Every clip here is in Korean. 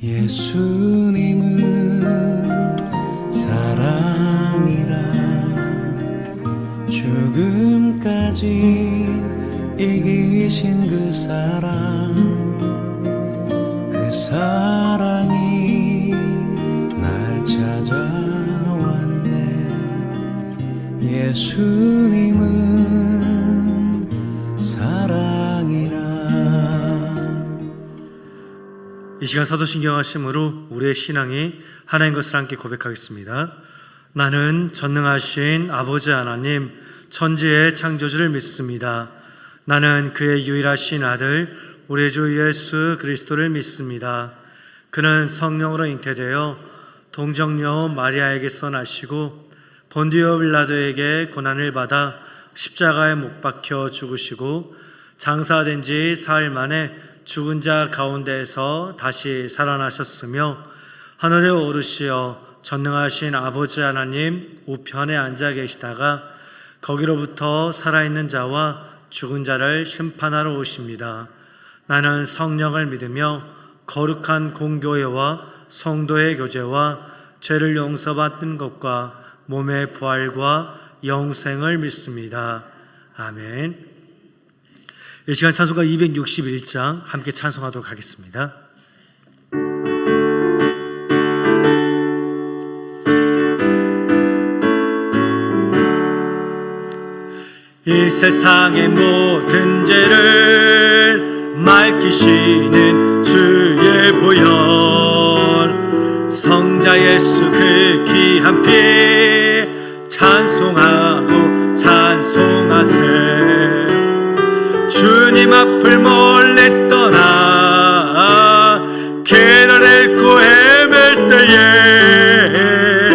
예수님은 사랑이라 죽음까지 이기신 그 사랑이 날 찾아왔네. 예수님은 사랑이라. 이 시간 사도신경 하심으로 우리의 신앙이 하나인 것을 함께 고백하겠습니다. 나는 전능하신 아버지 하나님, 천지의 창조주를 믿습니다. 나는 그의 유일하신 아들 우리 주 예수 그리스도를 믿습니다. 그는 성령으로 잉태되어 동정녀 마리아에게서 나시고 본디오 빌라도에게 고난을 받아 십자가에 못 박혀 죽으시고 장사된 지 사흘 만에 죽은 자 가운데에서 다시 살아나셨으며 하늘에 오르시어 전능하신 아버지 하나님 우편에 앉아 계시다가 거기로부터 살아있는 자와 죽은 자를 심판하러 오십니다. 나는 성령을 믿으며 거룩한 공교회와 성도의 교제와 죄를 용서받는 것과 몸의 부활과 영생을 믿습니다. 아멘. 이 시간 찬송가 261장 함께 찬송하도록 하겠습니다. 이 세상의 모든 죄를 맑히시는 주의 보혈, 성자 예수 그 귀한 피 찬송하고 찬송하세. 주님 앞을 멀리 떠나 길을 잃고 헤맬 때에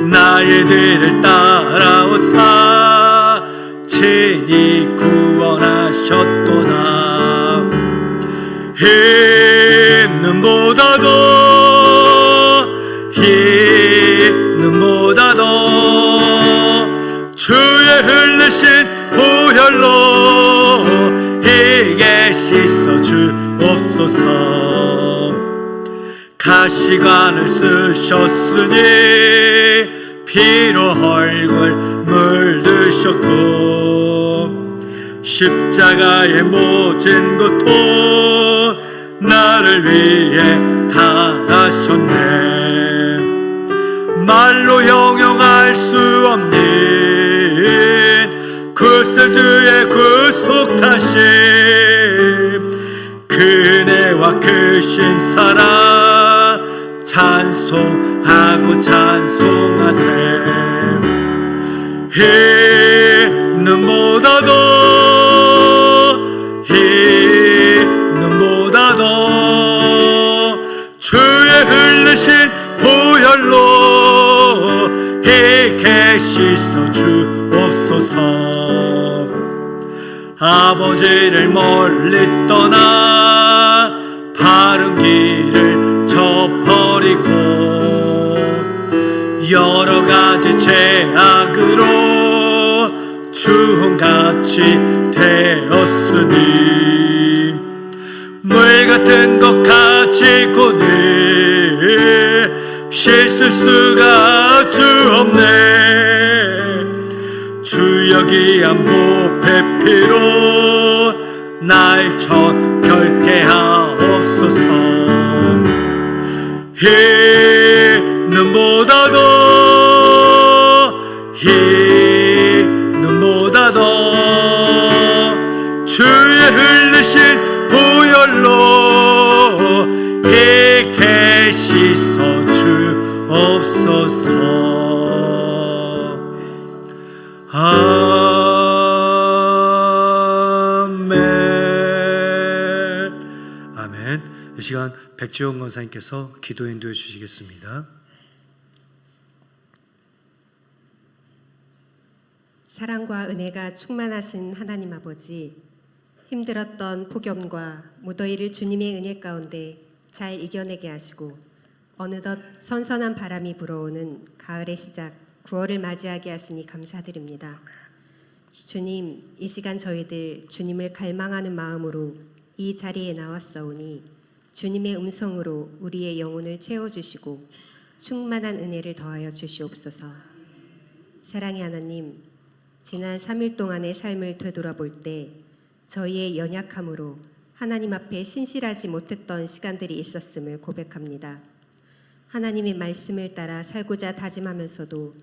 나의 뒤를 따라오사 친히 구원하셨도다. 힘는보다도 주의 흘리신 보혈로 이게 씻어 주옵소서. 가시관을 쓰셨으니 피로 얼굴 물드셨고 십자가의 모진 고통 나를 위해 당하셨네. 말로 형용할 수 없는 구세주의 구속하심, 그네와 크신 사랑 찬송하고 찬송하세. 힘는보다도 주의 흘리신 보혈로 이게 씻어 주옵소서. 아버지를 멀리 떠나 바른 길을 저버리고 여러 가지 죄악으로 주홍같이 되었으니 물 같은 것 가지고는 씻을 수가 없네. 주여 귀한 보배 피로 날 정결케 하옵소서. 힘는보다도 주의 흘리신 보혈로 이게 씻어 주옵소서. 아멘. 아멘. 이 시간 백지영 권사님께서 기도 인도해 주시겠습니다. 사랑과 은혜가 충만하신 하나님 아버지, 힘들었던 폭염과 무더위를 주님의 은혜 가운데 잘 이겨내게 하시고 어느덧 선선한 바람이 불어오는 가을의 시작 9월을 맞이하게 하시니 감사드립니다. 주님, 이 시간 저희들 주님을 갈망하는 마음으로 이 자리에 나왔사오니 주님의 음성으로 우리의 영혼을 채워주시고 충만한 은혜를 더하여 주시옵소서. 사랑의 하나님, 지난 3일 동안의 삶을 되돌아볼 때 저희의 연약함으로 하나님 앞에 신실하지 못했던 시간들이 있었음을 고백합니다. 하나님의 말씀을 따라 살고자 다짐하면서도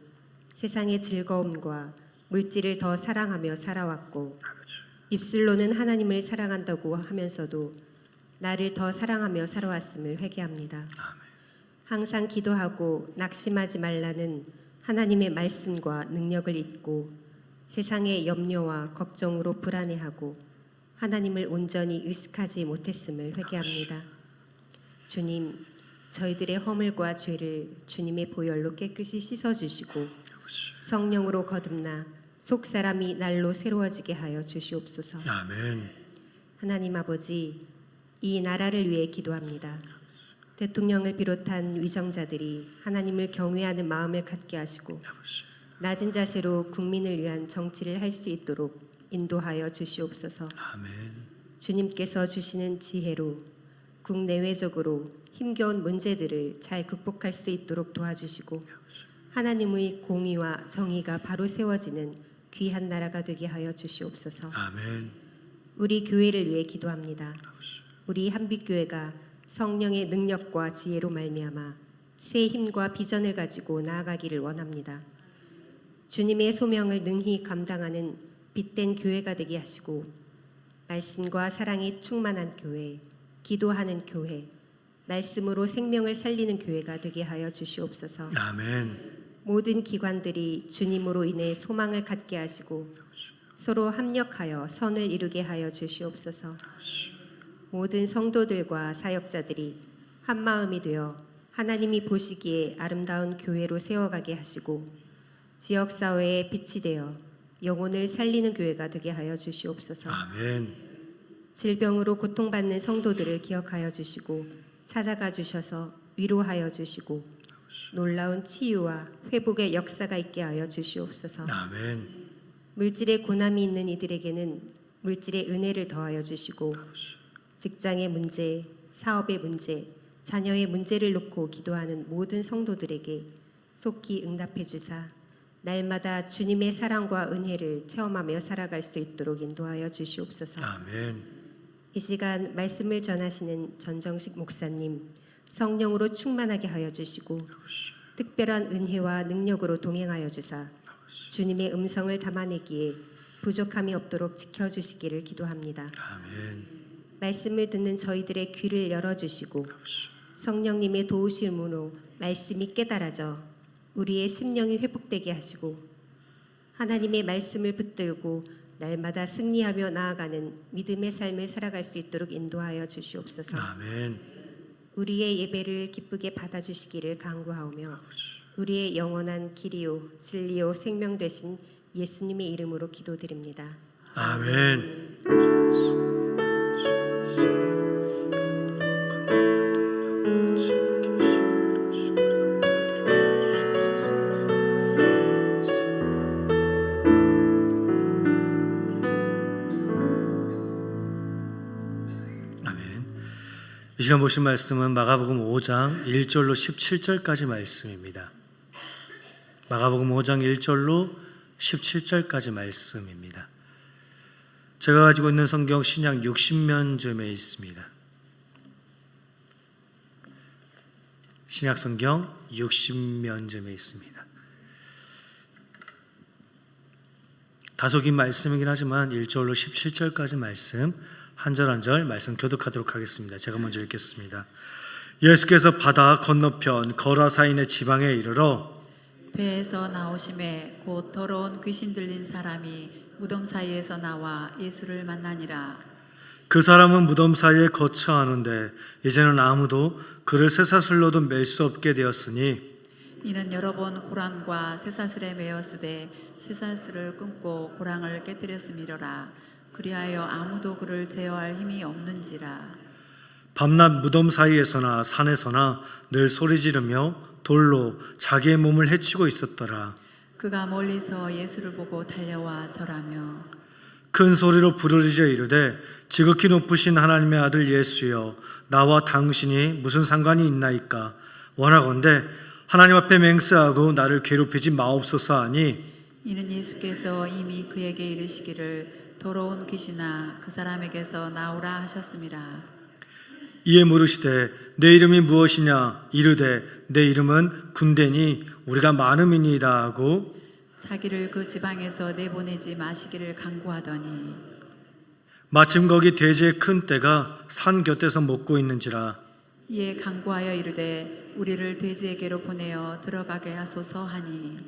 세상의 즐거움과 물질을 더 사랑하며 살아왔고, 입술로는 하나님을 사랑한다고 하면서도 나를 더 사랑하며 살아왔음을 회개합니다. 항상 기도하고 낙심하지 말라는 하나님의 말씀과 능력을 잊고 세상의 염려와 걱정으로 불안해하고 하나님을 온전히 의식하지 못했음을 회개합니다. 주님, 저희들의 허물과 죄를 주님의 보혈로 깨끗이 씻어주시고 성령으로 거듭나 속사람이 날로 새로워지게 하여 주시옵소서. 아멘. 하나님 아버지, 이 나라를 위해 기도합니다. 대통령을 비롯한 위정자들이 하나님을 경외하는 마음을 갖게 하시고 낮은 자세로 국민을 위한 정치를 할 수 있도록 인도하여 주시옵소서. 아멘. 주님께서 주시는 지혜로 국내외적으로 힘겨운 문제들을 잘 극복할 수 있도록 도와주시고 하나님의 공의와 정의가 바로 세워지는 귀한 나라가 되게 하여 주시옵소서. 아멘. 우리 교회를 위해 기도합니다. 우리 한빛교회가 성령의 능력과 지혜로 말미암아 새 힘과 비전을 가지고 나아가기를 원합니다. 주님의 소명을 능히 감당하는 빛된 교회가 되게 하시고 말씀과 사랑이 충만한 교회, 기도하는 교회, 말씀으로 생명을 살리는 교회가 되게 하여 주시옵소서. 아멘. 모든 기관들이 주님으로 인해 소망을 갖게 하시고 서로 합력하여 선을 이루게 하여 주시옵소서. 모든 성도들과 사역자들이 한 마음이 되어 하나님이 보시기에 아름다운 교회로 세워가게 하시고 지역사회의 빛이 되어 영혼을 살리는 교회가 되게 하여 주시옵소서. 아멘. 질병으로 고통받는 성도들을 기억하여 주시고 찾아가 주셔서 위로하여 주시고 놀라운 치유와 회복의 역사가 있게 하여 주시옵소서. 아멘. 물질의 고난이 있는 이들에게는 물질의 은혜를 더하여 주시고 직장의 문제, 사업의 문제, 자녀의 문제를 놓고 기도하는 모든 성도들에게 속히 응답해 주사 날마다 주님의 사랑과 은혜를 체험하며 살아갈 수 있도록 인도하여 주시옵소서. 아멘. 이 시간 말씀을 전하시는 전정식 목사님 성령으로 충만하게 하여 주시고 특별한 은혜와 능력으로 동행하여 주사 주님의 음성을 담아내기에 부족함이 없도록 지켜주시기를 기도합니다. 아멘. 말씀을 듣는 저희들의 귀를 열어주시고 성령님의 도우심으로 말씀이 깨달아져 우리의 심령이 회복되게 하시고 하나님의 말씀을 붙들고 날마다 승리하며 나아가는 믿음의 삶을 살아갈 수 있도록 인도하여 주시옵소서. 아멘. 우리의 예배를 기쁘게 받아주시기를 간구하오며 우리의 영원한 길이요 진리요 생명 되신 예수님의 이름으로 기도드립니다. 아멘. 이 시간 보신 말씀은 마가복음 5장 1절로 17절까지 말씀입니다. 마가복음 5장 1절로 17절까지 말씀입니다. 제가 가지고 있는 성경 신약 60면쯤에 있습니다. 신약 성경 60면쯤에 있습니다. 다소 긴 말씀이긴 하지만 1절로 17절까지 말씀 한 절 한 절 말씀 교독하도록 하겠습니다. 제가 먼저 읽겠습니다. 예수께서 바다 건너편 거라사인의 지방에 이르러 배에서 나오심에 곧 더러운 귀신 들린 사람이 무덤 사이에서 나와 예수를 만나니라. 그 사람은 무덤 사이에 거처하는데 이제는 아무도 그를 쇠사슬로도 맬 수 없게 되었으니 이는 여러 번 고랑과 쇠사슬에 매었으되 쇠사슬을 끊고 고랑을 깨뜨렸음이로라. 그리하여 아무도 그를 제어할 힘이 없는지라. 밤낮 무덤 사이에서나 산에서나 늘 소리 지르며 돌로 자기의 몸을 해치고 있었더라. 그가 멀리서 예수를 보고 달려와 절하며 큰 소리로 부르짖어 이르되 지극히 높으신 하나님의 아들 예수여 나와 당신이 무슨 상관이 있나이까. 원하건대 하나님 앞에 맹세하고 나를 괴롭히지 마옵소서 하니 이는 예수께서 이미 그에게 이르시기를 더러운 귀신아 그 사람에게서 나오라 하셨음이라. 이에 물으시되 내 이름이 무엇이냐. 이르되 내 이름은 군대니 우리가 많음이니이다 하고 자기를 그 지방에서 내보내지 마시기를 간구하더니 마침 거기 돼지의 큰 떼가 산 곁에서 먹고 있는지라. 이에 간구하여 이르되 우리를 돼지에게로 보내어 들어가게 하소서 하니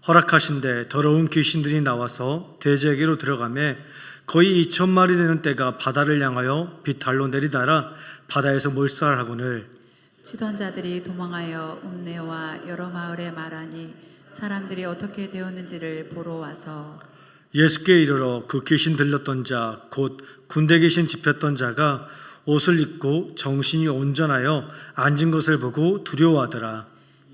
허락하신대 더러운 귀신들이 나와서 돼지에게로 들어가매 거의 2,000마리 되는 떼가 바다를 향하여 비탈로 내리달아 바다에서 몰살하거늘 치던 자들이 도망하여 읍내와 여러 마을에 말하니 사람들이 어떻게 되었는지를 보러 와서 예수께 이르러 그 귀신 들렸던 자 곧 군대 귀신 집혔던 자가 옷을 입고 정신이 온전하여 앉은 것을 보고 두려워하더라.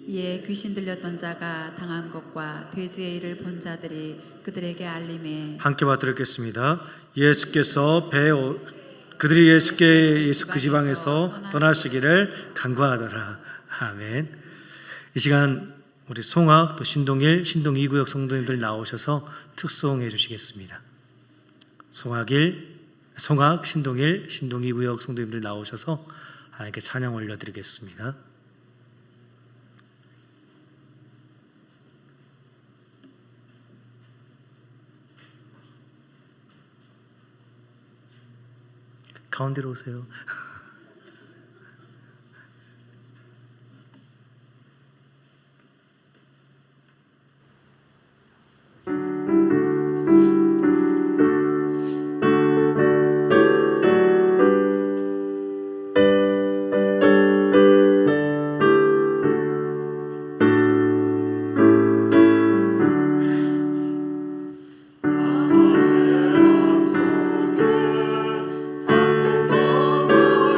이에 귀신 들렸던 자가 당한 것과 돼지의 일을 본 자들이 그들에게 알림해 함께 받들었겠습니다. 그들이 예수께 그 지방에서 떠나시기를 간구하더라. 아멘. 이 시간 우리 송악 또 신동일, 신동 2구역 성도님들 나오셔서 특송해 주시겠습니다. 송악, 신동일, 신동 2구역 성도님들 나오셔서 하나님께 찬양 올려드리겠습니다. 가운데로 오세요. 잠든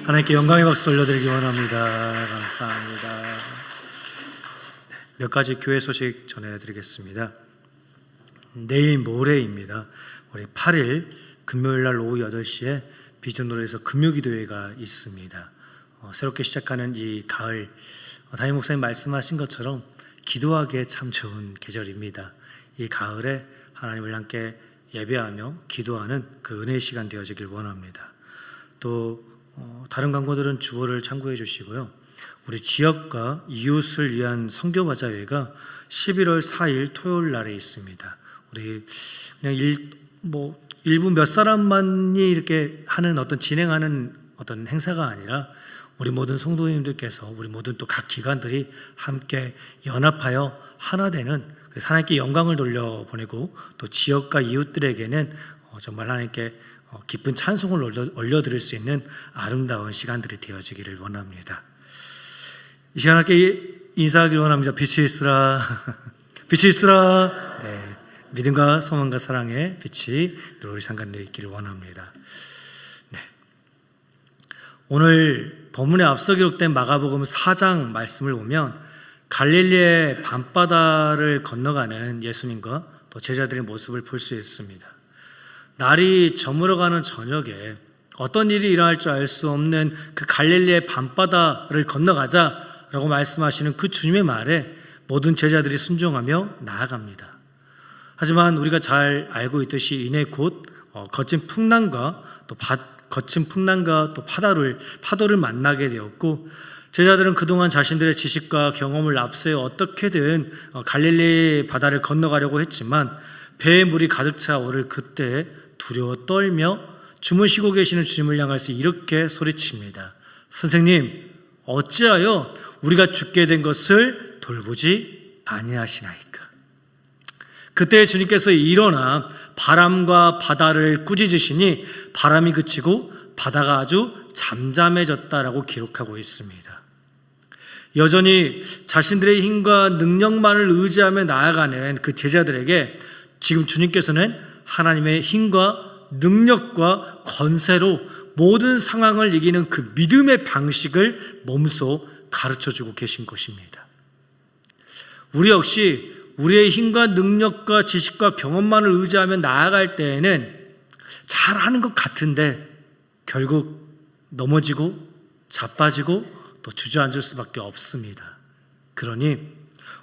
하나님께 영광의 박수 올려드리기 원합니다. 감사합니다. 몇 가지 교회 소식 전해드리겠습니다. 내일 모레입니다. 우리 8일 금요일 날 오후 8시에 비전로에서 금요기도회가 있습니다. 새롭게 시작하는 이 가을, 담임 목사님 말씀하신 것처럼 기도하기에 참 좋은 계절입니다. 이 가을에 하나님을 함께 예배하며 기도하는 그 은혜의 시간 되어지길 원합니다. 또 다른 광고들은 주보를 참고해 주시고요. 우리 지역과 이웃을 위한 선교바자회가 11월 4일 토요일 날에 있습니다. 우리 그냥 일부 몇 사람만이 이렇게 하는 진행하는 어떤 행사가 아니라 우리 모든 성도님들께서, 우리 모든 또 각 기관들이 함께 연합하여 하나 되는, 하나님께 영광을 돌려보내고 또 지역과 이웃들에게는 정말 하나님께 기쁜 찬송을 올려드릴 수 있는 아름다운 시간들이 되어지기를 원합니다. 이 시간 함께 인사하길 원합니다. 빛이 있으라. 빛이 있으라. 네, 믿음과 소망과 사랑의 빛이 늘 우리 상간에 있기를 원합니다. 네. 오늘 본문에 앞서 기록된 마가복음 4장 말씀을 보면 갈릴리의 밤바다를 건너가는 예수님과 또 제자들의 모습을 볼 수 있습니다. 날이 저물어가는 저녁에 어떤 일이 일어날 줄 알 수 없는 그 갈릴리의 밤바다를 건너가자라고 말씀하시는 그 주님의 말에 모든 제자들이 순종하며 나아갑니다. 하지만 우리가 잘 알고 있듯이 이내 곧 거친 풍랑과 또 파도를 만나게 되었고, 제자들은 그동안 자신들의 지식과 경험을 앞세워 어떻게든 갈릴리 바다를 건너가려고 했지만 배에 물이 가득 차 오를 그때 두려워 떨며 주무시고 계시는 주님을 향해서 이렇게 소리칩니다. 선생님, 어찌하여 우리가 죽게 된 것을 돌보지 아니하시나이까? 그때 주님께서 일어나 바람과 바다를 꾸짖으시니 바람이 그치고 바다가 아주 잠잠해졌다라고 기록하고 있습니다. 여전히 자신들의 힘과 능력만을 의지하며 나아가는 그 제자들에게 지금 주님께서는 하나님의 힘과 능력과 권세로 모든 상황을 이기는 그 믿음의 방식을 몸소 가르쳐주고 계신 것입니다. 우리 역시 우리의 힘과 능력과 지식과 경험만을 의지하며 나아갈 때에는 잘하는 것 같은데 결국 넘어지고 자빠지고 또 주저앉을 수밖에 없습니다. 그러니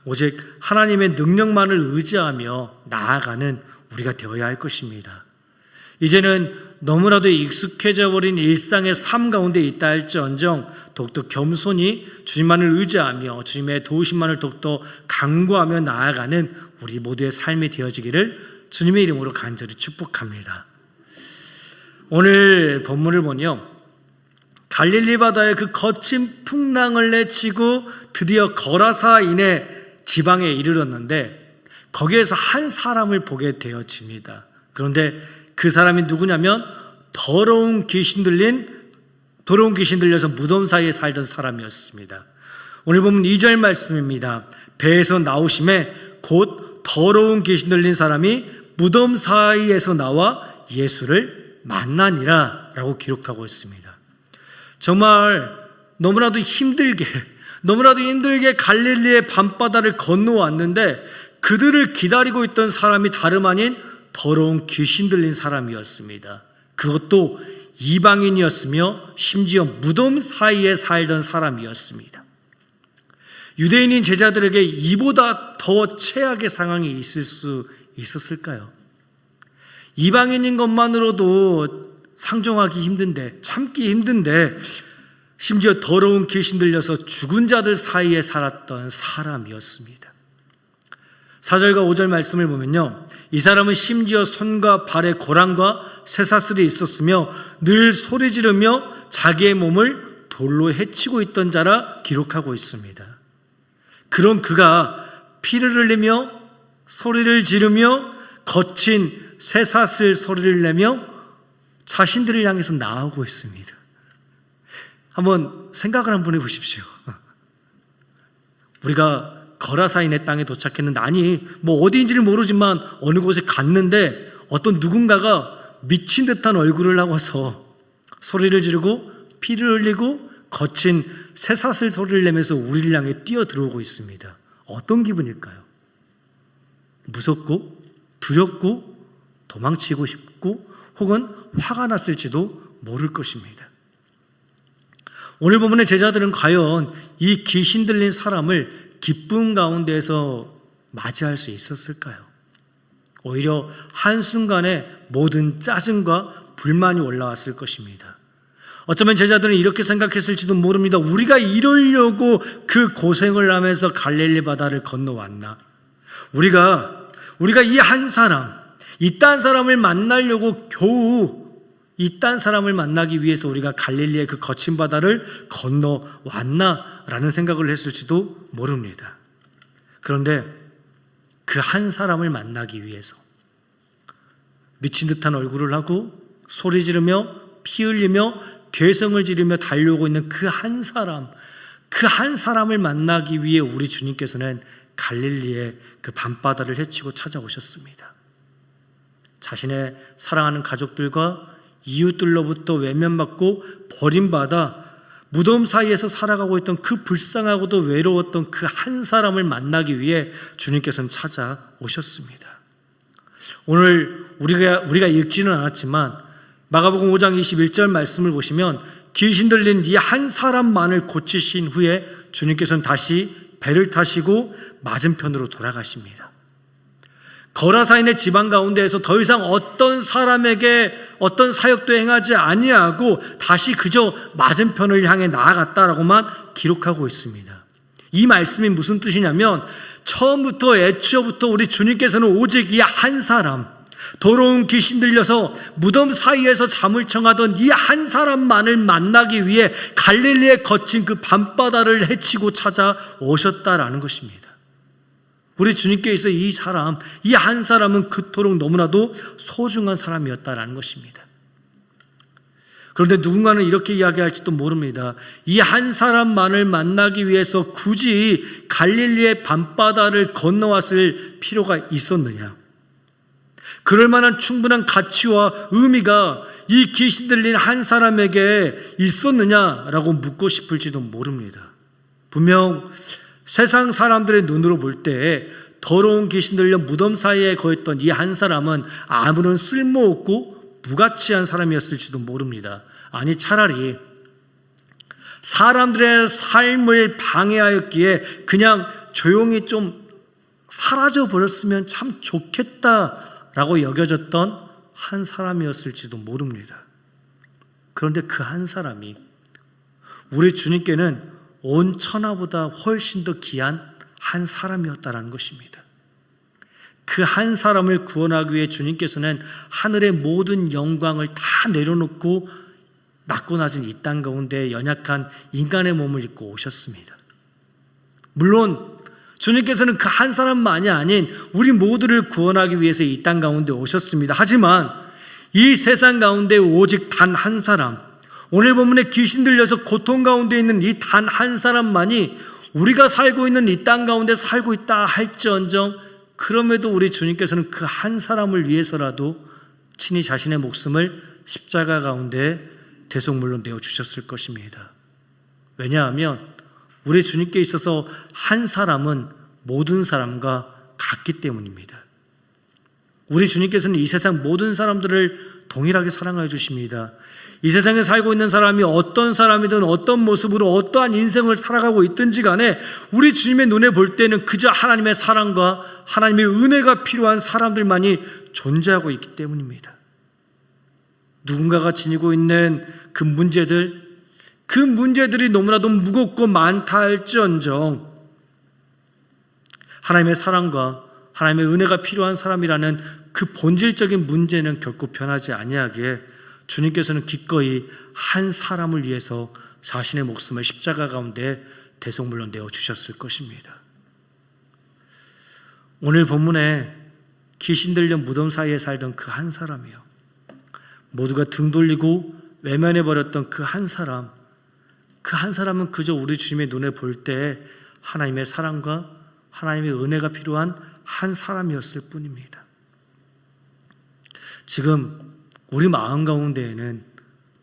오직 하나님의 능력만을 의지하며 나아가는 우리가 되어야 할 것입니다. 이제는 너무나도 익숙해져 버린 일상의 삶 가운데 있다 할지언정 더욱더 겸손히 주님만을 의지하며 주님의 도우심만을 더욱더 간구하며 나아가는 우리 모두의 삶이 되어지기를 주님의 이름으로 간절히 축복합니다. 오늘 본문을 보면 갈릴리 바다의 그 거친 풍랑을 내치고 드디어 거라사인의 지방에 이르렀는데 거기에서 한 사람을 보게 되어집니다. 그런데 그 사람이 누구냐면 더러운 귀신 들려서 무덤 사이에 살던 사람이었습니다. 오늘 보면 2절 말씀입니다. 배에서 나오심에 곧 더러운 귀신 들린 사람이 무덤 사이에서 나와 예수를 만나니라 라고 기록하고 있습니다. 정말 너무나도 힘들게 갈릴리의 밤바다를 건너왔는데 그들을 기다리고 있던 사람이 다름 아닌 더러운 귀신 들린 사람이었습니다. 그것도 이방인이었으며 심지어 무덤 사이에 살던 사람이었습니다. 유대인인 제자들에게 이보다 더 최악의 상황이 있을 수 있었을까요? 이방인인 것만으로도 상종하기 힘든데, 참기 힘든데 심지어 더러운 귀신 들려서 죽은 자들 사이에 살았던 사람이었습니다. 4절과 5절 말씀을 보면요, 이 사람은 심지어 손과 발에 고랑과 쇠사슬이 있었으며 늘 소리 지르며 자기의 몸을 돌로 헤치고 있던 자라 기록하고 있습니다. 그런 그가 피를 흘리며 소리를 지르며 거친 쇠사슬 소리를 내며 자신들을 향해서 나오고 있습니다. 한번 생각을 한번 해보십시오. 우리가 거라사인의 땅에 도착했는데, 아니 뭐 어디인지를 모르지만 어느 곳에 갔는데 어떤 누군가가 미친 듯한 얼굴을 하고서 소리를 지르고 피를 흘리고 거친 쇠사슬 소리를 내면서 우리를 향해 뛰어들어오고 있습니다. 어떤 기분일까요? 무섭고 두렵고 도망치고 싶고 혹은 화가 났을지도 모를 것입니다. 오늘 본문의 제자들은 과연 이 귀신 들린 사람을 기쁨 가운데에서 맞이할 수 있었을까요? 오히려 한순간에 모든 짜증과 불만이 올라왔을 것입니다. 어쩌면 제자들은 이렇게 생각했을지도 모릅니다. 우리가 이러려고 그 고생을 하면서 갈릴리 바다를 건너왔나? 우리가 이 한 사람, 이딴 사람을 만나려고 겨우 이딴 사람을 만나기 위해서 우리가 갈릴리의 그 거친 바다를 건너왔나라는 생각을 했을지도 모릅니다. 그런데 그 한 사람을 만나기 위해서 미친 듯한 얼굴을 하고 소리 지르며 피 흘리며 괴성을 지르며 달려오고 있는 그 한 사람을 만나기 위해 우리 주님께서는 갈릴리의 그 밤바다를 헤치고 찾아오셨습니다. 자신의 사랑하는 가족들과 이웃들로부터 외면받고 버림받아 무덤 사이에서 살아가고 있던 그 불쌍하고도 외로웠던 그 한 사람을 만나기 위해 주님께서는 찾아오셨습니다. 오늘 우리가 읽지는 않았지만 마가복음 5장 21절 말씀을 보시면 귀신 들린 이 한 사람만을 고치신 후에 주님께서는 다시 배를 타시고 맞은편으로 돌아가십니다. 거라사인의 지방 가운데에서 더 이상 어떤 사람에게 어떤 사역도 행하지 아니하고 다시 그저 맞은편을 향해 나아갔다라고만 기록하고 있습니다. 이 말씀이 무슨 뜻이냐면 처음부터 애초부터 우리 주님께서는 오직 이 한 사람, 더러운 귀신 들려서 무덤 사이에서 잠을 청하던 이 한 사람만을 만나기 위해 갈릴리에 거친 그 밤바다를 헤치고 찾아오셨다라는 것입니다. 우리 주님께서 이 한 사람은 그토록 너무나도 소중한 사람이었다라는 것입니다. 그런데 누군가는 이렇게 이야기할지도 모릅니다. 이 한 사람만을 만나기 위해서 굳이 갈릴리의 밤바다를 건너왔을 필요가 있었느냐? 그럴 만한 충분한 가치와 의미가 이 귀신 들린 한 사람에게 있었느냐라고 묻고 싶을지도 모릅니다. 분명 세상 사람들의 눈으로 볼 때 더러운 귀신 들려 무덤 사이에 거했던 이 한 사람은 아무런 쓸모없고 무가치한 사람이었을지도 모릅니다. 아니 차라리 사람들의 삶을 방해하였기에 그냥 조용히 좀 사라져 버렸으면 참 좋겠다라고 여겨졌던 한 사람이었을지도 모릅니다. 그런데 그 한 사람이 우리 주님께는 온 천하보다 훨씬 더 귀한 한 사람이었다라는 것입니다. 그 한 사람을 구원하기 위해 주님께서는 하늘의 모든 영광을 다 내려놓고 낮고 낮은 이 땅 가운데 연약한 인간의 몸을 입고 오셨습니다. 물론 주님께서는 그 한 사람만이 아닌 우리 모두를 구원하기 위해서 이 땅 가운데 오셨습니다. 하지만 이 세상 가운데 오직 단 한 사람, 오늘 본문에 귀신 들려서 고통 가운데 있는 이 단 한 사람만이 우리가 살고 있는 이 땅 가운데 살고 있다 할지언정 그럼에도 우리 주님께서는 그 한 사람을 위해서라도 친히 자신의 목숨을 십자가 가운데 대속물로 내어주셨을 것입니다. 왜냐하면 우리 주님께 있어서 한 사람은 모든 사람과 같기 때문입니다. 우리 주님께서는 이 세상 모든 사람들을 동일하게 사랑하여 주십니다. 이 세상에 살고 있는 사람이 어떤 사람이든 어떤 모습으로 어떠한 인생을 살아가고 있든지 간에 우리 주님의 눈에 볼 때는 그저 하나님의 사랑과 하나님의 은혜가 필요한 사람들만이 존재하고 있기 때문입니다. 누군가가 지니고 있는 그 문제들이 너무나도 무겁고 많다 할지언정 하나님의 사랑과 하나님의 은혜가 필요한 사람이라는 그 본질적인 문제는 결코 변하지 아니하기에 주님께서는 기꺼이 한 사람을 위해서 자신의 목숨을 십자가 가운데 대속물로 내어주셨을 것입니다. 오늘 본문에 귀신 들려 무덤 사이에 살던 그 한 사람이요, 모두가 등 돌리고 외면해버렸던 그 한 사람, 그 한 사람은 그저 우리 주님의 눈에 볼 때 하나님의 사랑과 하나님의 은혜가 필요한 한 사람이었을 뿐입니다. 지금 우리 마음 가운데에는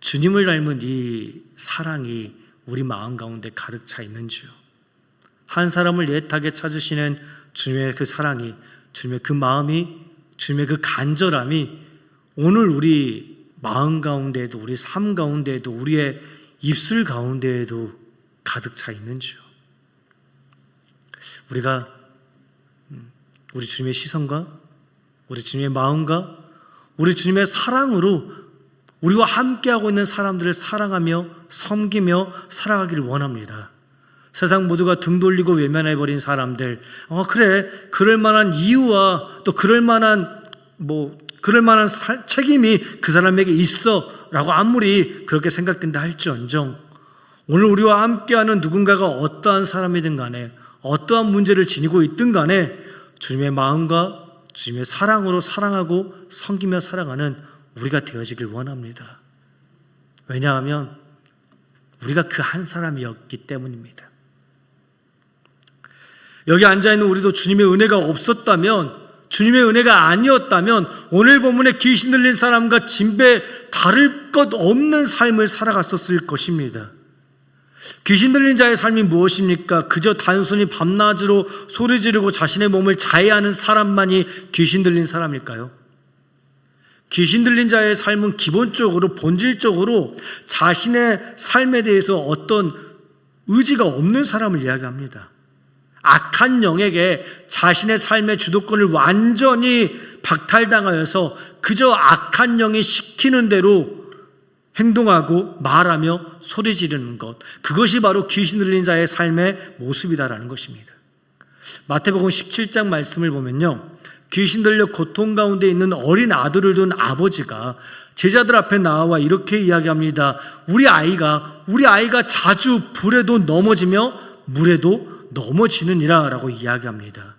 주님을 닮은 이 사랑이 우리 마음 가운데 가득 차 있는지요? 한 사람을 애타게 찾으시는 주님의 그 사랑이, 주님의 그 마음이, 주님의 그 간절함이 오늘 우리 마음 가운데에도, 우리 삶 가운데에도, 우리의 입술 가운데에도 가득 차 있는지요? 우리가 우리 주님의 시선과 우리 주님의 마음과 우리 주님의 사랑으로 우리와 함께하고 있는 사람들을 사랑하며 섬기며 살아가기를 원합니다. 세상 모두가 등 돌리고 외면해버린 사람들, 그래, 그럴 만한 이유와 또 그럴 만한 책임이 그 사람에게 있어 라고 아무리 그렇게 생각된다 할지언정, 오늘 우리와 함께하는 누군가가 어떠한 사람이든 간에 어떠한 문제를 지니고 있든 간에 주님의 마음과 주님의 사랑으로 사랑하고 섬기며 살아가는 우리가 되어지길 원합니다. 왜냐하면 우리가 그 한 사람이었기 때문입니다. 여기 앉아있는 우리도 주님의 은혜가 없었다면, 주님의 은혜가 아니었다면 오늘 본문에 귀신 들린 사람과 진배 다를 것 없는 삶을 살아갔었을 것입니다. 귀신 들린 자의 삶이 무엇입니까? 그저 단순히 밤낮으로 소리 지르고 자신의 몸을 자해하는 사람만이 귀신 들린 사람일까요? 귀신 들린 자의 삶은 기본적으로, 본질적으로 자신의 삶에 대해서 어떤 의지가 없는 사람을 이야기합니다. 악한 영에게 자신의 삶의 주도권을 완전히 박탈당하여서 그저 악한 영이 시키는 대로 행동하고 말하며 소리 지르는 것, 그것이 바로 귀신 들린 자의 삶의 모습이다라는 것입니다. 마태복음 17장 말씀을 보면요, 귀신 들려 고통 가운데 있는 어린 아들을 둔 아버지가 제자들 앞에 나와 이렇게 이야기합니다. 우리 아이가 자주 불에도 넘어지며 물에도 넘어지느니라 라고 이야기합니다.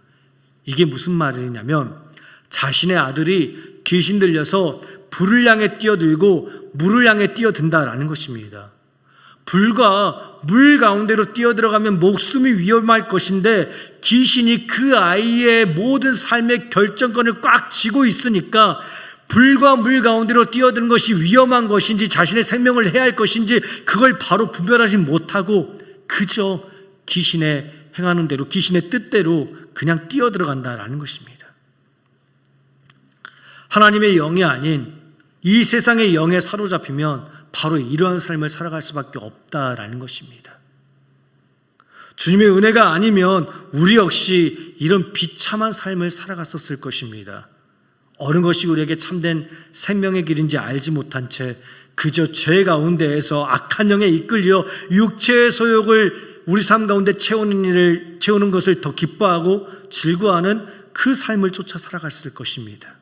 이게 무슨 말이냐면 자신의 아들이 귀신 들려서 불을 향해 뛰어들고 물을 향해 뛰어든다라는 것입니다. 불과 물 가운데로 뛰어들어가면 목숨이 위험할 것인데 귀신이 그 아이의 모든 삶의 결정권을 꽉 쥐고 있으니까 불과 물 가운데로 뛰어드는 것이 위험한 것인지 자신의 생명을 해할 것인지 그걸 바로 분별하지 못하고 그저 귀신의 행하는 대로, 귀신의 뜻대로 그냥 뛰어들어간다라는 것입니다. 하나님의 영이 아닌 이 세상의 영에 사로잡히면 바로 이러한 삶을 살아갈 수밖에 없다라는 것입니다. 주님의 은혜가 아니면 우리 역시 이런 비참한 삶을 살아갔었을 것입니다. 어느 것이 우리에게 참된 생명의 길인지 알지 못한 채 그저 죄 가운데에서 악한 영에 이끌려 육체의 소욕을 우리 삶 가운데 채우는 것을 더 기뻐하고 즐거워하는 그 삶을 쫓아 살아갔을 것입니다.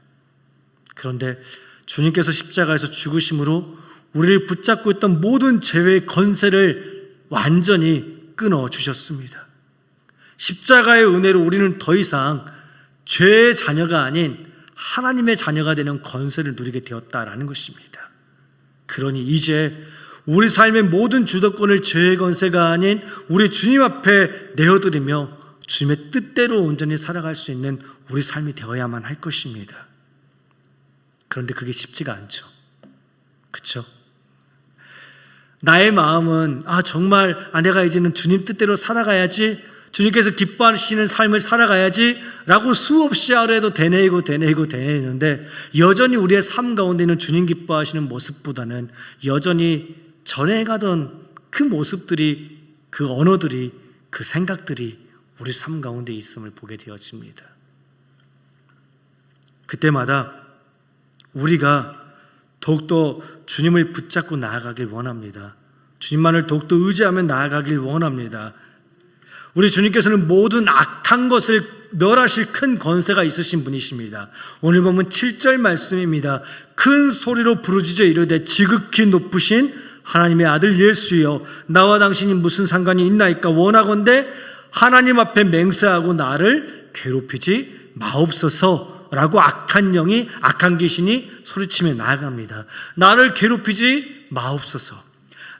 그런데 주님께서 십자가에서 죽으심으로 우리를 붙잡고 있던 모든 죄의 권세를 완전히 끊어주셨습니다. 십자가의 은혜로 우리는 더 이상 죄의 자녀가 아닌 하나님의 자녀가 되는 권세를 누리게 되었다라는 것입니다. 그러니 이제 우리 삶의 모든 주도권을 죄의 권세가 아닌 우리 주님 앞에 내어드리며 주님의 뜻대로 온전히 살아갈 수 있는 우리 삶이 되어야만 할 것입니다. 그런데 그게 쉽지가 않죠. 그렇죠? 나의 마음은 정말 내가 이제는 주님 뜻대로 살아가야지, 주님께서 기뻐하시는 삶을 살아가야지 라고 수없이 하루에도 되뇌이는데 여전히 우리의 삶 가운데는 주님 기뻐하시는 모습보다는 여전히 전에 가던 그 모습들이, 그 언어들이, 그 생각들이 우리 삶 가운데 있음을 보게 되어집니다. 그때마다 우리가 더욱더 주님을 붙잡고 나아가길 원합니다. 주님만을 더욱더 의지하며 나아가길 원합니다. 우리 주님께서는 모든 악한 것을 멸하실 큰 권세가 있으신 분이십니다. 오늘 보면 7절 말씀입니다. 큰 소리로 부르짖어 이르되 지극히 높으신 하나님의 아들 예수여, 나와 당신이 무슨 상관이 있나이까? 원하건대 하나님 앞에 맹세하고 나를 괴롭히지 마옵소서 라고 악한 귀신이 소리치며 나아갑니다. 나를 괴롭히지 마옵소서,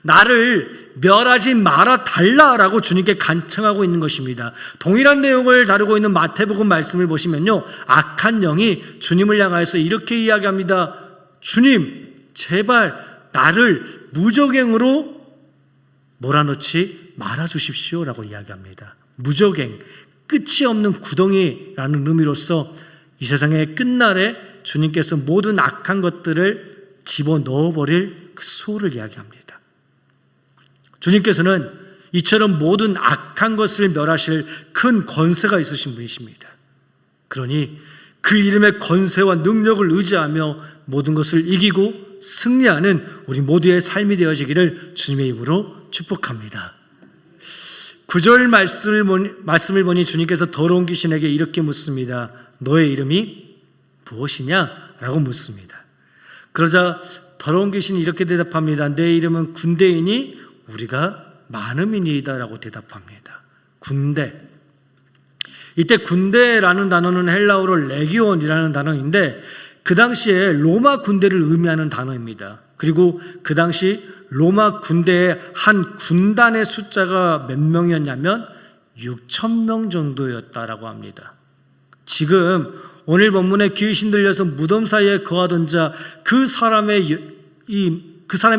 나를 멸하지 말아 달라라고 주님께 간청하고 있는 것입니다. 동일한 내용을 다루고 있는 마태복음 말씀을 보시면요, 악한 영이 주님을 향하여서 이렇게 이야기합니다. 주님, 제발 나를 무적행으로 몰아넣지 말아주십시오라고 이야기합니다. 무적행, 끝이 없는 구덩이라는 의미로서 이 세상의 끝날에 주님께서 모든 악한 것들을 집어넣어버릴 그 수호를 이야기합니다. 주님께서는 이처럼 모든 악한 것을 멸하실 큰 권세가 있으신 분이십니다. 그러니 그 이름의 권세와 능력을 의지하며 모든 것을 이기고 승리하는 우리 모두의 삶이 되어지기를 주님의 이름으로 축복합니다. 9절 말씀을 보니 주님께서 더러운 귀신에게 이렇게 묻습니다. 너의 이름이 무엇이냐? 라고 묻습니다. 그러자 더러운 귀신이 이렇게 대답합니다. 내 이름은 군대이니 우리가 많음이니이다 라고 대답합니다. 군대. 이때 군대라는 단어는 헬라어로 레기온이라는 단어인데 그 당시에 로마 군대를 의미하는 단어입니다. 그리고 그 당시 로마 군대의 한 군단의 숫자가 몇 명이었냐면 6,000명 정도였다라고 합니다. 지금 오늘 본문에 귀신 들려서 무덤 사이에 거하던 자 그 사람의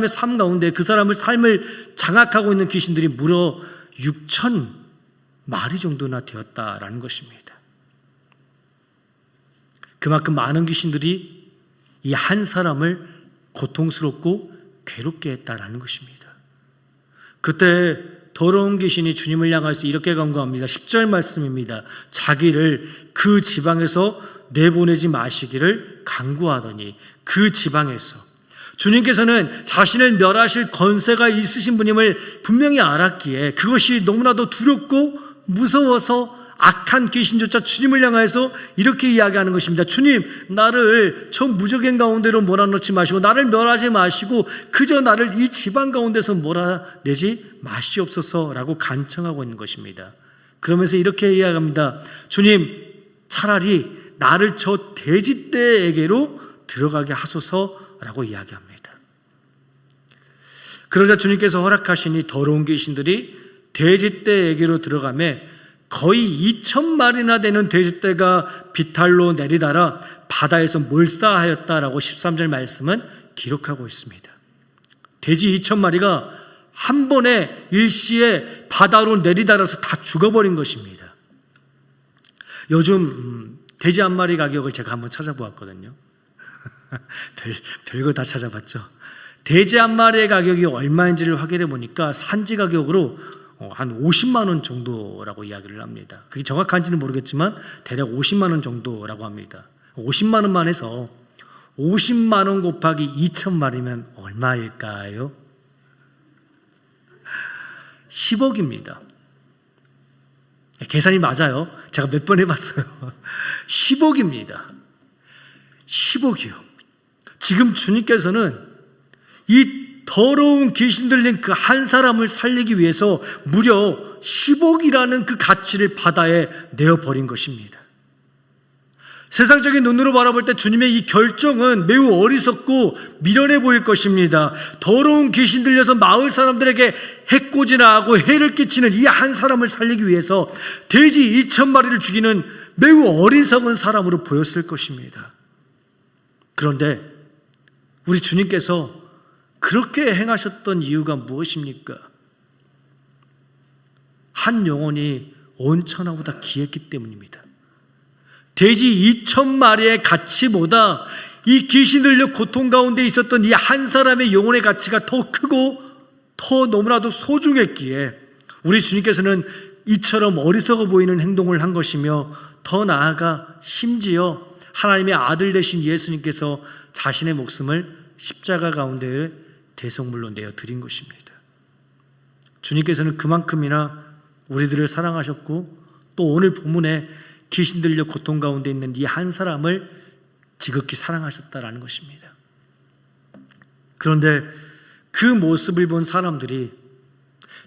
삶 가운데 그 사람의 삶을 장악하고 있는 귀신들이 무려 6,000마리 정도나 되었다라는 것입니다. 그만큼 많은 귀신들이 이 한 사람을 고통스럽고 괴롭게 했다라는 것입니다. 그때 더러운 귀신이 주님을 향해서 이렇게 간구합니다. 10절 말씀입니다. 자기를 그 지방에서 내보내지 마시기를 간구하더니 그 지방에서 주님께서는 자신을 멸하실 권세가 있으신 분임을 분명히 알았기에 그것이 너무나도 두렵고 무서워서 악한 귀신조차 주님을 향해서 이렇게 이야기하는 것입니다. 주님, 나를 저 무적행 가운데로 몰아넣지 마시고 나를 멸하지 마시고 그저 나를 이 지방 가운데서 몰아내지 마시옵소서라고 간청하고 있는 것입니다. 그러면서 이렇게 이야기합니다. 주님, 차라리 나를 저 돼지떼에게로 들어가게 하소서라고 이야기합니다. 그러자 주님께서 허락하시니 더러운 귀신들이 돼지떼에게로 들어가매 거의 2,000마리나 되는 돼지떼가 비탈로 내리달아 바다에서 몰사하였다라고 13절 말씀은 기록하고 있습니다. 돼지 2,000마리가 한 번에 일시에 바다로 내리달아서 다 죽어버린 것입니다. 요즘 돼지 한 마리 가격을 제가 한번 찾아보았거든요. 별거 다 찾아봤죠. 돼지 한 마리의 가격이 얼마인지를 확인해 보니까 산지 가격으로 한 50만 원 정도라고 이야기를 합니다. 그게 정확한지는 모르겠지만 대략 50만 원 정도라고 합니다. 50만 원만 해서 50만 원 곱하기 2,000마리면 얼마일까요? 10억입니다. 계산이 맞아요. 제가 몇 번 해봤어요. 10억입니다. 10억이요. 지금 주님께서는 이 더러운 귀신 들린 그 한 사람을 살리기 위해서 무려 10억이라는 그 가치를 바다에 내어버린 것입니다. 세상적인 눈으로 바라볼 때 주님의 이 결정은 매우 어리석고 미련해 보일 것입니다. 더러운 귀신 들려서 마을 사람들에게 해코지나 하고 해를 끼치는 이 한 사람을 살리기 위해서 돼지 2,000마리를 죽이는 매우 어리석은 사람으로 보였을 것입니다. 그런데 우리 주님께서 그렇게 행하셨던 이유가 무엇입니까? 한 영혼이 온 천하보다 귀했기 때문입니다. 돼지 2,000마리의 가치보다 이 귀신 들려 고통 가운데 있었던 이 한 사람의 영혼의 가치가 더 크고 더 너무나도 소중했기에 우리 주님께서는 이처럼 어리석어 보이는 행동을 한 것이며 더 나아가 심지어 하나님의 아들 되신 예수님께서 자신의 목숨을 십자가 가운데 대속물로 내어드린 것입니다. 주님께서는 그만큼이나 우리들을 사랑하셨고 또 오늘 본문에 귀신 들려 고통 가운데 있는 이 한 사람을 지극히 사랑하셨다라는 것입니다. 그런데 그 모습을 본 사람들이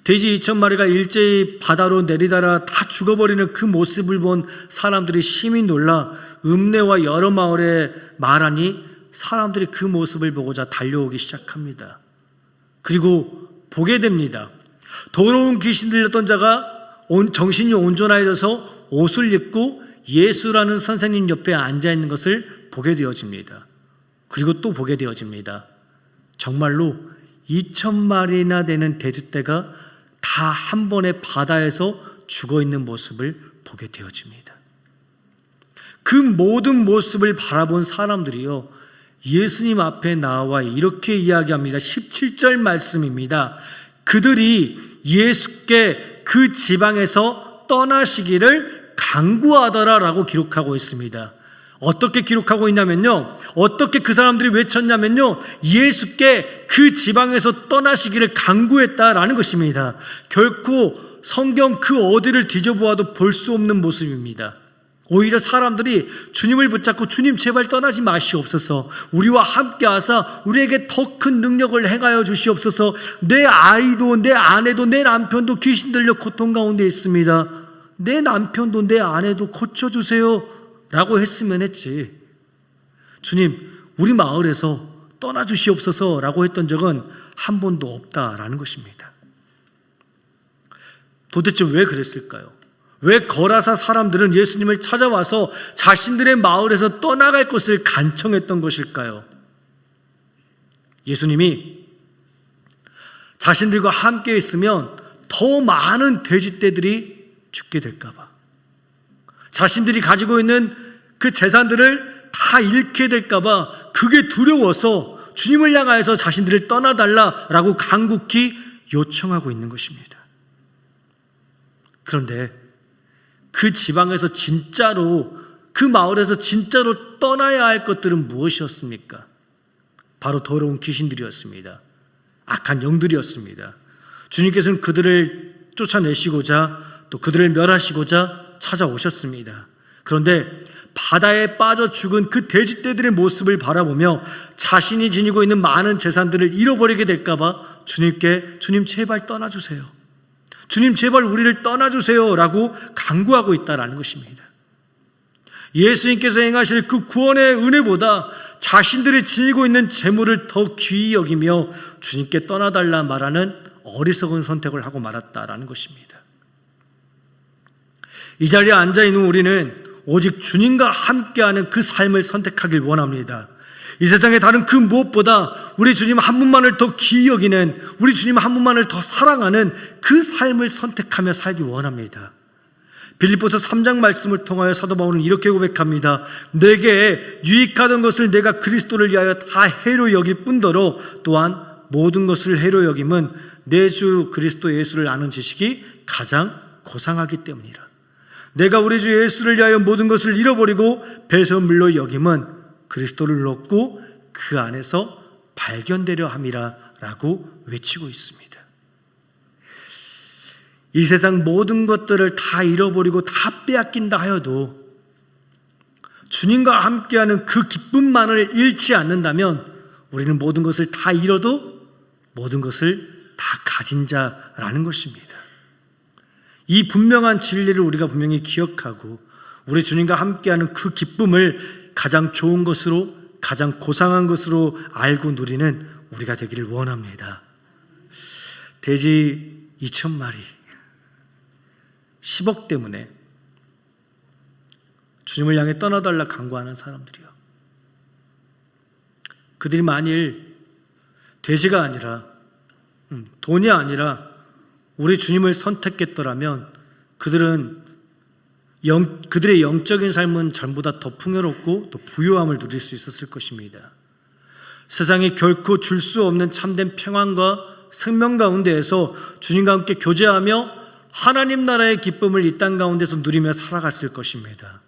돼지 2,000마리가 일제히 바다로 내리달아 다 죽어버리는 그 모습을 본 사람들이 심히 놀라 읍내와 여러 마을에 말하니 사람들이 그 모습을 보고자 달려오기 시작합니다. 그리고 보게 됩니다. 더러운 귀신 들렸던 자가 정신이 온전해져서 옷을 입고 예수라는 선생님 옆에 앉아있는 것을 보게 되어집니다. 그리고 또 보게 되어집니다. 정말로 2,000마리나 되는 돼지떼가 다 한 번에 바다에서 죽어 있는 모습을 보게 되어집니다. 그 모든 모습을 바라본 사람들이요, 예수님 앞에 나와 이렇게 이야기합니다. 17절 말씀입니다. 그들이 예수께 그 지방에서 떠나시기를 간구하더라라고 기록하고 있습니다. 어떻게 기록하고 있냐면요, 어떻게 그 사람들이 외쳤냐면요, 예수께 그 지방에서 떠나시기를 간구했다라는 것입니다. 결코 성경 그 어디를 뒤져보아도 볼 수 없는 모습입니다. 오히려 사람들이 주님을 붙잡고 주님 제발 떠나지 마시옵소서, 우리와 함께 하사 우리에게 더 큰 능력을 행하여 주시옵소서, 내 아이도 내 아내도 내 남편도 귀신 들려 고통 가운데 있습니다, 내 남편도 내 아내도 고쳐주세요 라고 했으면 했지, 주님 우리 마을에서 떠나주시옵소서 라고 했던 적은 한 번도 없다라는 것입니다. 도대체 왜 그랬을까요? 왜 거라사 사람들은 예수님을 찾아와서 자신들의 마을에서 떠나갈 것을 간청했던 것일까요? 예수님이 자신들과 함께 있으면 더 많은 돼지떼들이 죽게 될까 봐, 자신들이 가지고 있는 그 재산들을 다 잃게 될까 봐 그게 두려워서 주님을 향하여서 자신들을 떠나달라라고 간곡히 요청하고 있는 것입니다. 그런데 그 지방에서 진짜로, 그 마을에서 진짜로 떠나야 할 것들은 무엇이었습니까? 바로 더러운 귀신들이었습니다. 악한 영들이었습니다. 주님께서는 그들을 쫓아내시고자 또 그들을 멸하시고자 찾아오셨습니다. 그런데 바다에 빠져 죽은 그 돼지떼들의 모습을 바라보며 자신이 지니고 있는 많은 재산들을 잃어버리게 될까봐 주님께 주님 제발 떠나주세요, 주님 제발 우리를 떠나주세요 라고 간구하고 있다는 것입니다. 예수님께서 행하실 그 구원의 은혜보다 자신들이 지니고 있는 재물을 더 귀히 여기며 주님께 떠나달라 말하는 어리석은 선택을 하고 말았다라는 것입니다. 이 자리에 앉아있는 우리는 오직 주님과 함께하는 그 삶을 선택하길 원합니다. 이 세상의 다른 그 무엇보다 우리 주님 한 분만을 더 귀히 여기는, 우리 주님 한 분만을 더 사랑하는 그 삶을 선택하며 살기 원합니다. 빌립보서 3장 말씀을 통하여 사도 바울은 이렇게 고백합니다. 내게 유익하던 것을 내가 그리스도를 위하여 다 해로 여길 뿐더러 또한 모든 것을 해로 여김은 내 주 그리스도 예수를 아는 지식이 가장 고상하기 때문이라. 내가 우리 주 예수를 위하여 모든 것을 잃어버리고 배설물로 여김은 그리스도를 얻고 그 안에서 발견되려 함이라 라고 외치고 있습니다. 이 세상 모든 것들을 다 잃어버리고 다 빼앗긴다 하여도 주님과 함께하는 그 기쁨만을 잃지 않는다면 우리는 모든 것을 다 잃어도 모든 것을 다 가진 자라는 것입니다. 이 분명한 진리를 우리가 분명히 기억하고 우리 주님과 함께하는 그 기쁨을 가장 좋은 것으로, 가장 고상한 것으로 알고 누리는 우리가 되기를 원합니다. 돼지 2,000마리 10억 때문에 주님을 향해 떠나달라 간구하는 사람들이요, 그들이 만일 돼지가 아니라 돈이 아니라 우리 주님을 선택했더라면 그들의 영적인 삶은 전보다 더 풍요롭고 또 부유함을 누릴 수 있었을 것입니다. 세상에 결코 줄 수 없는 참된 평안과 생명 가운데에서 주님과 함께 교제하며 하나님 나라의 기쁨을 이 땅 가운데서 누리며 살아갔을 것입니다.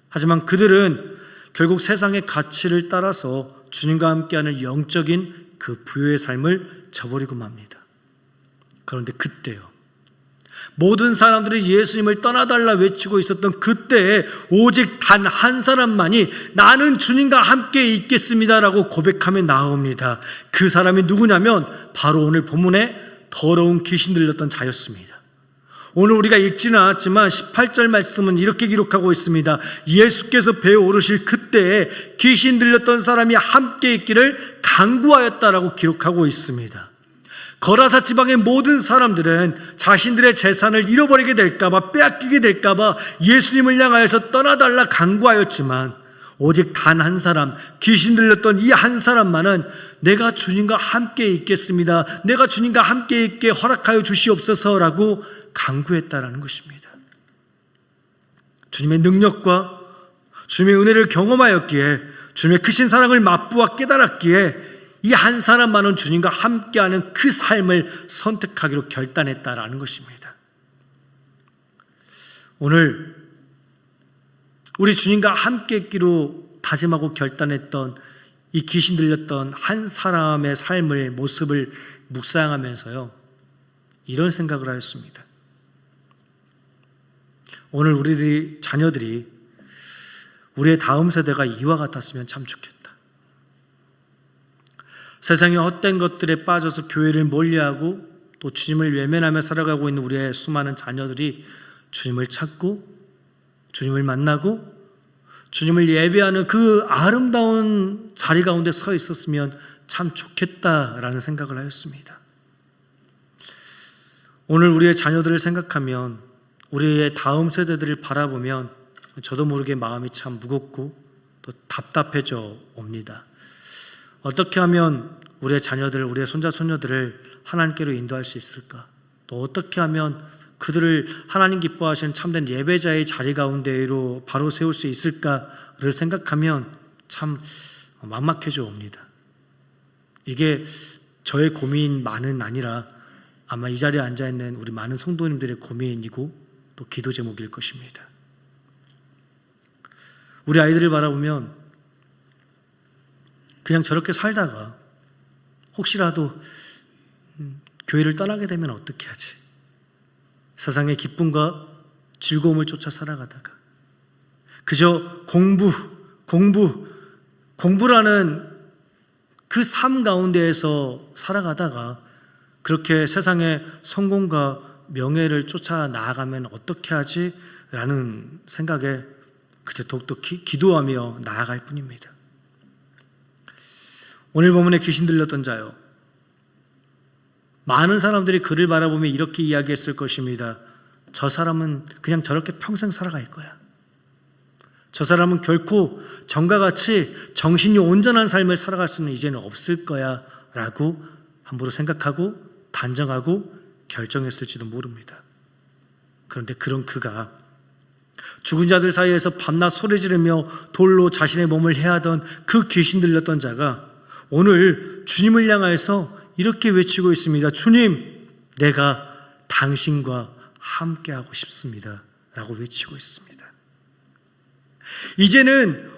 하지만 그들은 결국 세상의 가치를 따라서 주님과 함께하는 영적인 그 부유의 삶을 저버리고 맙니다. 그런데 그때요, 모든 사람들이 예수님을 떠나달라 외치고 있었던 그때에 오직 단 한 사람만이 나는 주님과 함께 있겠습니다라고 고백하며 나옵니다. 그 사람이 누구냐면 바로 오늘 본문에 더러운 귀신 들렸던 자였습니다. 오늘 우리가 읽지는 않았지만 18절 말씀은 이렇게 기록하고 있습니다. 예수께서 배에 오르실 그때에 귀신 들렸던 사람이 함께 있기를 간구하였다라고 기록하고 있습니다. 거라사 지방의 모든 사람들은 자신들의 재산을 잃어버리게 될까봐, 빼앗기게 될까봐 예수님을 향하여서 떠나달라 간구하였지만 오직 단 한 사람, 귀신 들렸던 이 한 사람만은 내가 주님과 함께 있겠습니다. 내가 주님과 함께 있게 허락하여 주시옵소서라고 간구했다라는 것입니다. 주님의 능력과 주님의 은혜를 경험하였기에, 주님의 크신 사랑을 맛보아 깨달았기에 이 한 사람만은 주님과 함께하는 그 삶을 선택하기로 결단했다라는 것입니다. 오늘 우리 주님과 함께 있기로 다짐하고 결단했던 이 귀신 들렸던 한 사람의 삶의 모습을 묵상하면서요, 이런 생각을 하였습니다. 오늘 우리 자녀들이, 우리의 다음 세대가 이와 같았으면 참 좋겠다. 세상의 헛된 것들에 빠져서 교회를 멀리하고 또 주님을 외면하며 살아가고 있는 우리의 수많은 자녀들이 주님을 찾고 주님을 만나고 주님을 예배하는 그 아름다운 자리 가운데 서 있었으면 참 좋겠다라는 생각을 하였습니다. 오늘 우리의 자녀들을 생각하면, 우리의 다음 세대들을 바라보면 저도 모르게 마음이 참 무겁고 또 답답해져 옵니다. 어떻게 하면 우리의 자녀들, 우리의 손자, 손녀들을 하나님께로 인도할 수 있을까? 또 어떻게 하면 그들을 하나님 기뻐하시는 참된 예배자의 자리 가운데로 바로 세울 수 있을까를 생각하면 참 막막해져 옵니다. 이게 저의 고민만은 아니라 아마 이 자리에 앉아있는 우리 많은 성도님들의 고민이고 또 기도 제목일 것입니다. 우리 아이들을 바라보면 그냥 저렇게 살다가 혹시라도 교회를 떠나게 되면 어떻게 하지? 세상의 기쁨과 즐거움을 쫓아 살아가다가 그저 공부라는 그 삶 가운데에서 살아가다가 그렇게 세상의 성공과 명예를 쫓아 나아가면 어떻게 하지? 라는 생각에 그저 더욱더 기도하며 나아갈 뿐입니다. 오늘 본문에 귀신 들렸던 자요, 많은 사람들이 그를 바라보며 이렇게 이야기했을 것입니다. 저 사람은 그냥 저렇게 평생 살아갈 거야. 저 사람은 결코 전과 같이 정신이 온전한 삶을 살아갈 수는 이제는 없을 거야 라고 함부로 생각하고 단정하고 결정했을지도 모릅니다. 그런데 그런 그가 죽은 자들 사이에서 밤낮 소리 지르며 돌로 자신의 몸을 해하던 그 귀신 들렸던 자가 오늘 주님을 향하여서 이렇게 외치고 있습니다. 주님, 내가 당신과 함께하고 싶습니다 라고 외치고 있습니다. 이제는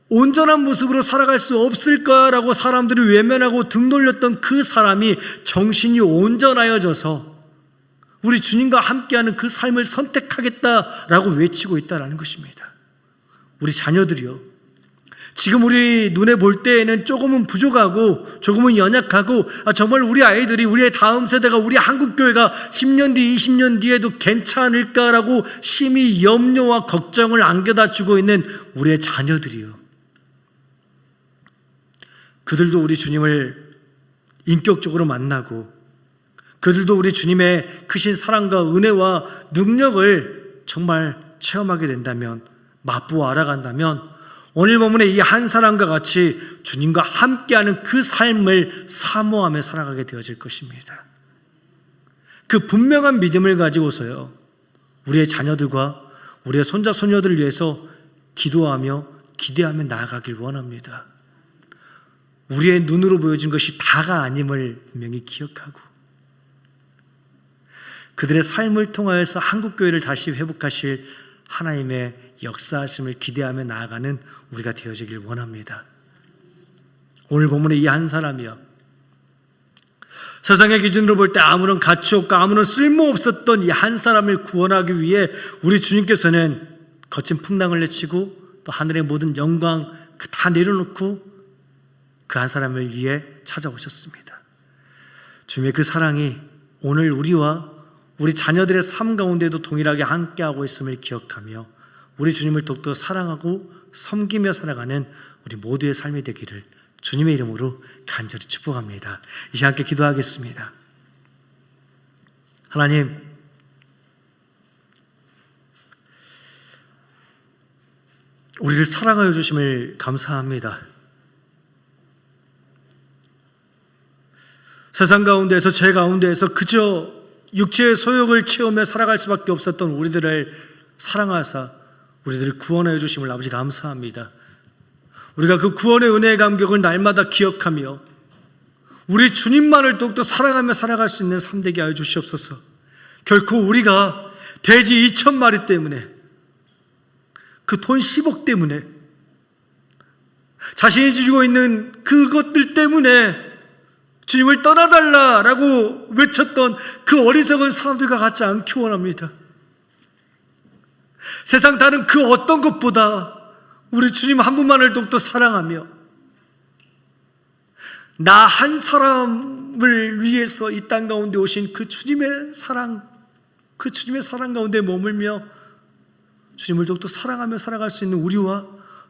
온전한 모습으로 살아갈 수 없을까라고 사람들이 외면하고 등 돌렸던 그 사람이 정신이 온전하여져서 우리 주님과 함께하는 그 삶을 선택하겠다라고 외치고 있다는 것입니다. 우리 자녀들이요, 지금 우리 눈에 볼 때에는 조금은 부족하고 조금은 연약하고 정말 우리 아이들이, 우리의 다음 세대가, 우리 한국교회가 10년 뒤, 20년 뒤에도 괜찮을까라고 심히 염려와 걱정을 안겨다 주고 있는 우리의 자녀들이요, 그들도 우리 주님을 인격적으로 만나고 그들도 우리 주님의 크신 사랑과 은혜와 능력을 정말 체험하게 된다면, 맛보아 알아간다면 오늘 본문의 이 한 사람과 같이 주님과 함께하는 그 삶을 사모하며 살아가게 되어질 것입니다. 그 분명한 믿음을 가지고서요, 우리의 자녀들과 우리의 손자 손녀들을 위해서 기도하며 기대하며 나아가길 원합니다. 우리의 눈으로 보여진 것이 다가 아님을 분명히 기억하고 그들의 삶을 통하여서 한국교회를 다시 회복하실 하나님의 역사하심을 기대하며 나아가는 우리가 되어지길 원합니다. 오늘 본문의 이 한 사람이요, 세상의 기준으로 볼 때 아무런 가치 없고 아무런 쓸모없었던 이 한 사람을 구원하기 위해 우리 주님께서는 거친 풍랑을 내치고 또 하늘의 모든 영광 다 내려놓고 그 한 사람을 위해 찾아오셨습니다. 주님의 그 사랑이 오늘 우리와 우리 자녀들의 삶 가운데도 동일하게 함께하고 있음을 기억하며 우리 주님을 더욱더 사랑하고 섬기며 살아가는 우리 모두의 삶이 되기를 주님의 이름으로 간절히 축복합니다. 이 시간 함께 기도하겠습니다. 하나님, 우리를 사랑하여 주심을 감사합니다. 세상 가운데에서, 죄 가운데에서 그저 육체의 소욕을 채우며 살아갈 수밖에 없었던 우리들을 사랑하사 우리들을 구원하여 주심을 아버지 감사합니다. 우리가 그 구원의 은혜의 감격을 날마다 기억하며 우리 주님만을 더욱더 사랑하며 살아갈 수 있는 삶 되게 하여 주시옵소서. 결코 우리가 돼지 2,000마리 때문에, 그 돈 10억 때문에, 자신이 지니고 있는 그것들 때문에 주님을 떠나달라라고 외쳤던 그 어리석은 사람들과 같지 않기 원합니다. 세상 다른 그 어떤 것보다 우리 주님 한 분만을 더욱더 사랑하며 나 한 사람을 위해서 이 땅 가운데 오신 그 주님의 사랑, 그 주님의 사랑 가운데 머물며 주님을 더욱더 사랑하며 살아갈 수 있는 우리와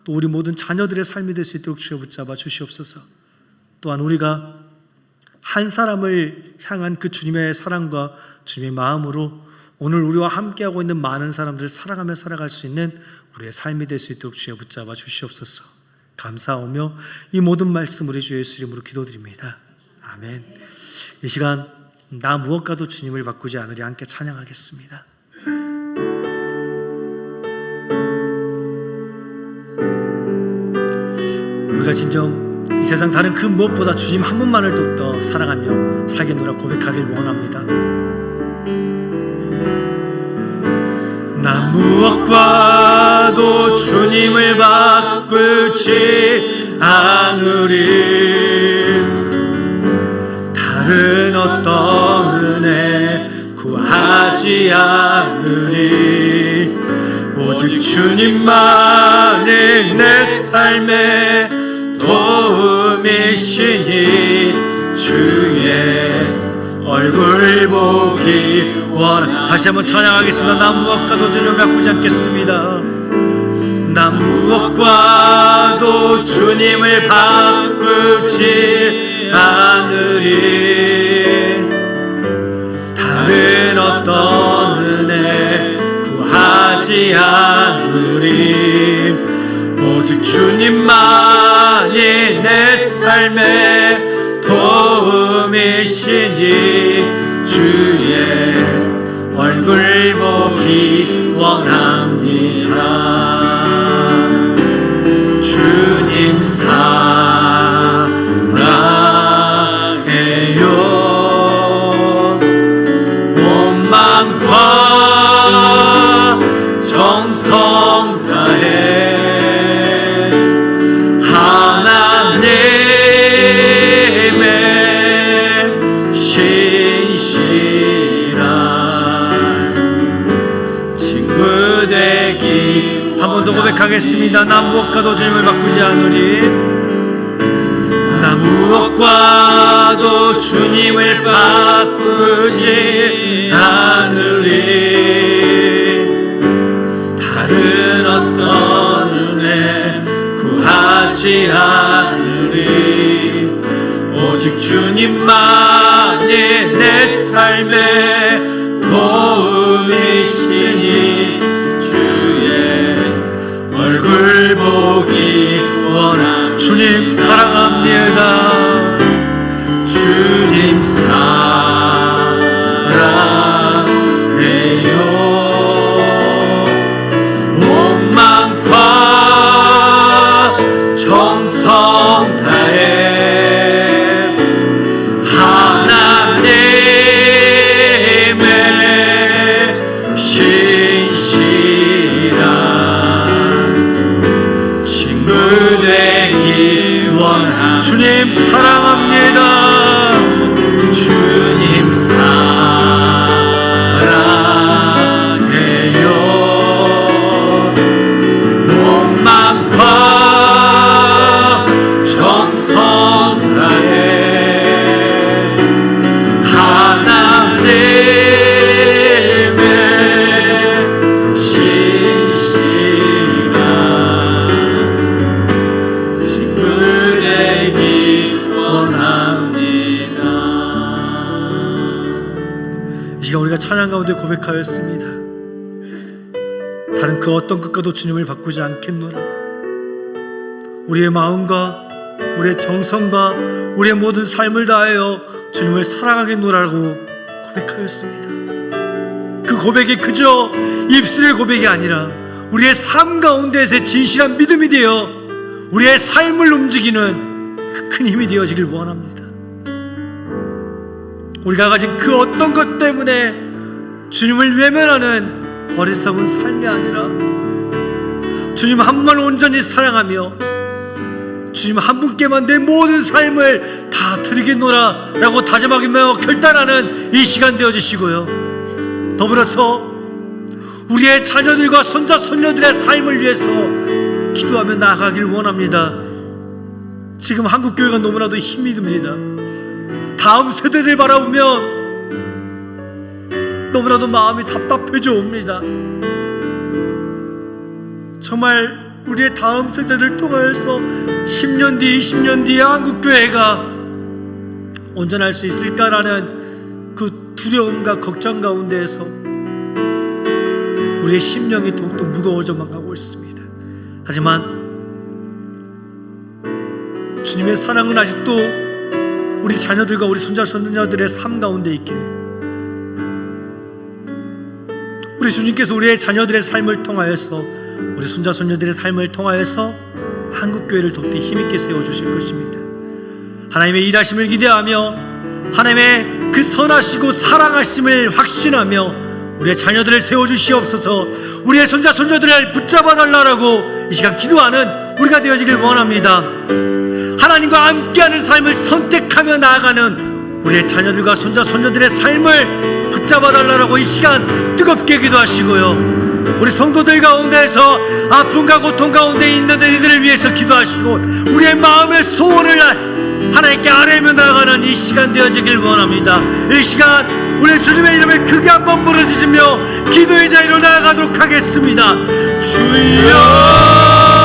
또 우리 모든 자녀들의 삶이 될 수 있도록 주여 붙잡아 주시옵소서. 또한 우리가 한 사람을 향한 그 주님의 사랑과 주님의 마음으로 오늘 우리와 함께하고 있는 많은 사람들을 사랑하며 살아갈 수 있는 우리의 삶이 될 수 있도록 주여 붙잡아 주시옵소서. 감사하며 이 모든 말씀 우리 주 예수 이름으로 기도드립니다. 아멘. 이 시간 나 무엇과도 주님을 바꾸지 않으리 함께 찬양하겠습니다. 우리가 진정 이 세상 다른 그 무엇보다 주님 한 분만을 더욱더 사랑하며 살겠노라 고백하길 원합니다. 나 무엇과도 주님을 바꾸지 않으리. 다른 어떤 은혜 구하지 않으리. 오직 주님만이 내 삶의 도움이시니 주의 얼굴 보기 원하. 다시 한번 찬양하겠습니다. 나 무엇과도 주님을 바꾸지 않겠습니다. 나 무엇과도 주님을 바꾸지 않으리. 다른 어떤 은혜 구하지 않으리. 오직 주님만이 내 삶의 도움이시니 주의 얼굴 보기 원합니다. 주님 사랑해요. 온 마음과 정성 다해 하나님의 신실한 친구 되기. 한 번 더 고백하겠습니다. 나 무엇과도 주님을 바꾸지 않으리. 나 무엇과도 주님을 바꾸지 않으리. 다른 어떤 은혜 구하지 않으리. 오직 주님만이 내 삶의 도움이시니 주의 얼굴 보기 원합니다. 주님 사랑합니다. 주님 사랑해요. 온 마음과 정성 다해 하나님의 신실한 친구 되기 원합니다. 주님 사랑합니다. 주님 사랑해요. 온 마음과 정성 다해 하나님의 신실한 친구 되기 원합니다. 이 시간 우리가 찬양 가운데 고백하였습니다. 다른 그 어떤 것과도 주님을 바꾸지 않겠노라고. 우리의 마음과 우리의 정성과 우리의 모든 삶을 다하여 주님을 사랑하겠노라고 고백하였습니다. 그 고백이 그저 입술의 고백이 아니라 우리의 삶 가운데에서의 진실한 믿음이 되어 우리의 삶을 움직이는 그 큰 힘이 되어지길 원합니다. 우리가 가진 그 어떤 것 때문에 주님을 외면하는 어리석은 삶이 아니라 주님 한 분만 온전히 사랑하며 주님 한 분께만 내 모든 삶을 다 드리겠노라 라고 다짐하며 결단하는 이 시간 되어주시고요, 더불어서 우리의 자녀들과 손자 손녀들의 삶을 위해서 기도하며 나아가길 원합니다. 지금 한국교회가 너무나도 힘이 듭니다. 다음 세대를 바라보면 너무나도 마음이 답답해져 옵니다. 정말 우리의 다음 세대를 통하여서 10년 뒤, 20년 뒤에 한국교회가 온전할 수 있을까라는 그 두려움과 걱정 가운데에서 우리의 심령이 더욱더 무거워져만 가고 있습니다. 하지만 주님의 사랑은 아직도 우리 자녀들과 우리 손자 손녀들의 삶 가운데 있기에 우리 주님께서 우리의 자녀들의 삶을 통하여서 우리 손자 손녀들의 삶을 통하여서 한국교회를 더욱더 힘있게 세워주실 것입니다. 하나님의 일하심을 기대하며 하나님의 그 선하시고 사랑하심을 확신하며 우리의 자녀들을 세워주시옵소서. 우리의 손자 손녀들을 붙잡아 달라고 이 시간 기도하는 우리가 되어지길 원합니다. 하나님과 함께하는 삶을 선택하며 나아가는 우리의 자녀들과 손자 손녀들의 삶을 붙잡아 달라고 이 시간 뜨겁게 기도하시고요, 우리 성도들 가운데에서 아픔과 고통 가운데 있는 이들을 위해서 기도하시고 우리의 마음의 소원을 하나님께 아뢰며 나아가는 이 시간 되어지길 원합니다. 이 시간 우리 주님의 이름을 크게 한번 부르짖으며 기도의 자리로 나아가도록 하겠습니다. 주여